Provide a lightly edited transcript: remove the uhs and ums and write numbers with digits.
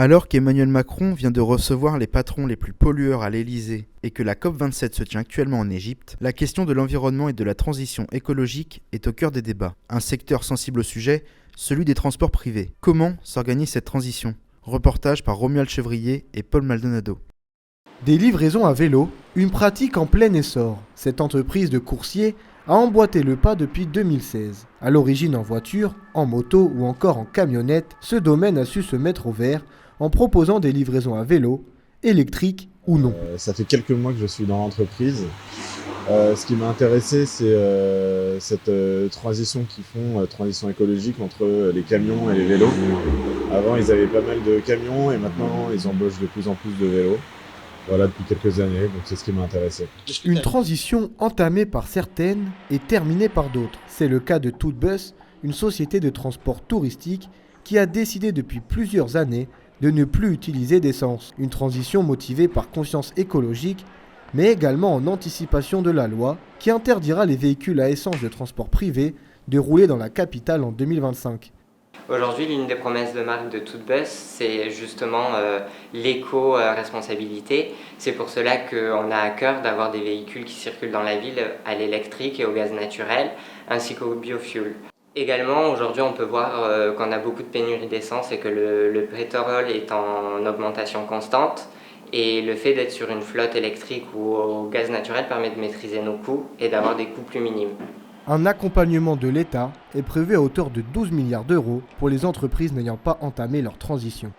Alors qu'Emmanuel Macron vient de recevoir les patrons les plus pollueurs à l'Elysée et que la COP27 se tient actuellement en Égypte, la question de l'environnement et de la transition écologique est au cœur des débats. Un secteur sensible au sujet, celui des transports privés. Comment s'organise cette transition? Reportage par Romuald Chevrier et Paul Maldonado. Des livraisons à vélo, une pratique en plein essor. Cette entreprise de coursiers a emboîté le pas depuis 2016. À l'origine en voiture, en moto ou encore en camionnette, ce domaine a su se mettre au vert en proposant des livraisons à vélo, électriques ou non. Ça fait quelques mois que je suis dans l'entreprise. Ce qui m'a intéressé, c'est cette transition qu'ils font, transition écologique entre les camions et les vélos. Avant, ils avaient pas mal de camions et maintenant, ils embauchent de plus en plus de vélos. Voilà, depuis quelques années, donc c'est ce qui m'a intéressé. Une transition entamée par certaines et terminée par d'autres. C'est le cas de Toutbus, une société de transport touristique qui a décidé depuis plusieurs années de ne plus utiliser d'essence. Une transition motivée par conscience écologique, mais également en anticipation de la loi qui interdira les véhicules à essence de transport privé de rouler dans la capitale en 2025. Aujourd'hui, l'une des promesses de marque de Toutbus, c'est justement l'éco-responsabilité. C'est pour cela qu'on a à cœur d'avoir des véhicules qui circulent dans la ville à l'électrique et au gaz naturel, ainsi qu'au biofuel. Également, aujourd'hui, on peut voir qu'on a beaucoup de pénurie d'essence et que le pétrole est en augmentation constante. Et le fait d'être sur une flotte électrique ou au gaz naturel permet de maîtriser nos coûts et d'avoir des coûts plus minimes. Un accompagnement de l'État est prévu à hauteur de 12 milliards d'euros pour les entreprises n'ayant pas entamé leur transition.